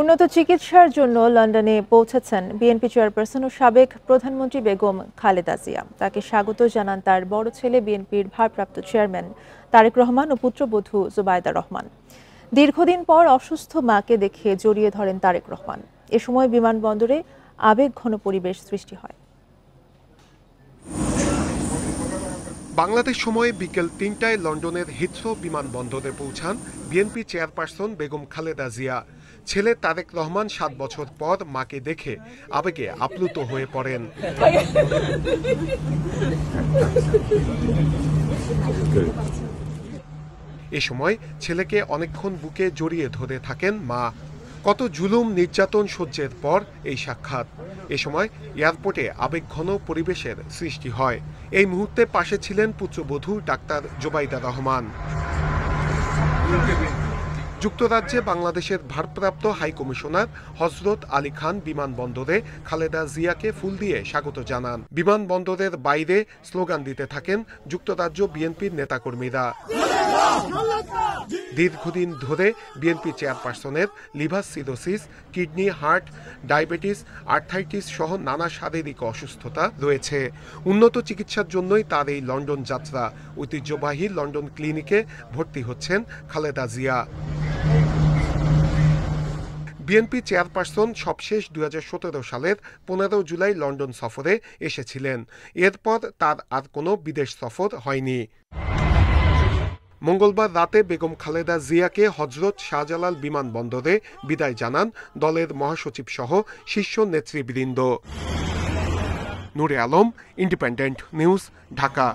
উন্নত চিকিৎসার জন্য লন্ডনে পৌঁছেছেন বিএনপি চেয়ারপারসন ও সাবেক প্রধানমন্ত্রী বেগম খালেদা জিয়া। তাকে স্বাগত জানান তার বড় ছেলে বিএনপির ভারপ্রাপ্ত চেয়ারম্যান তারেক রহমান ও পুত্রবধূ জুবাইদা রহমান। দীর্ঘদিন পর অসুস্থ মাকে দেখে জড়িয়ে ধরেন তারেক রহমান। এ সময় বিমানবন্দরে আবেগঘন পরিবেশ সৃষ্টি হয়। বাংলাদেশ সময় বিকেল ৩টায় লন্ডনের হিথ্রো বিমানবন্দরে পৌঁছান বিএনপি চেয়ারপারসন বেগম খালেদা জিয়া। ছেলে তারেক রহমান ৭ বছর পর মাকে দেখে আবেগে আপ্লুত হয়ে পড়েন। এ সময় ছেলেকে অনেকক্ষণ বুকে জড়িয়ে ধরে থাকেন মা। কত জুলুম নির্যাতন সহ্যের পর এই সাক্ষাৎ। এ সময় এয়ারপোর্টে আবেগঘন পরিবেশের সৃষ্টি হয়। এই মুহূর্তে পাশে ছিলেন পুত্রবধূ ডাক্তার জুবাইদা রহমান। যুক্তরাজ্যে বাংলাদেশের ভারপ্রাপ্ত হাইকমিশনার হযরত আলী খান বিমানবন্দরে খালেদা জিয়াকে ফুল দিয়ে স্বাগত জানান। বিমানবন্দরের বাইরে স্লোগান দিতে থাকেন যুক্তরাজ্য বিএনপির নেতাকর্মীরা। দীর্ঘদিন ধরে বিএনপি চেয়ারপারসনের liver cirrhosis, kidney, heart, diabetes, arthritis সহ নানা শারীরিক অসুস্থতা রয়েছে। উন্নত চিকিৎসার জন্যই তার এই লন্ডন যাত্রা। ঐতিহ্যবাহী লন্ডন ক্লিনিকে ভর্তি হচ্ছেন খালেদা জিয়া। বিএনপি চেয়ারপারসন সবশেষ ২০১৭ সালের ১৫ জুলাই লন্ডন সফরে এসেছিলেন। এরপর তার আর কোনো বিদেশ সফর হয়নি। মঙ্গলবার রাতে বেগম খালেদা জিয়াকে হযরত শাহজালাল বিমানবন্দরে বিদায় জানান দলের মহাসচিব সহ শীর্ষ নেতৃবৃন্দ। নূরে আলম, ইন্ডিপেন্ডেন্ট নিউজ, ঢাকা।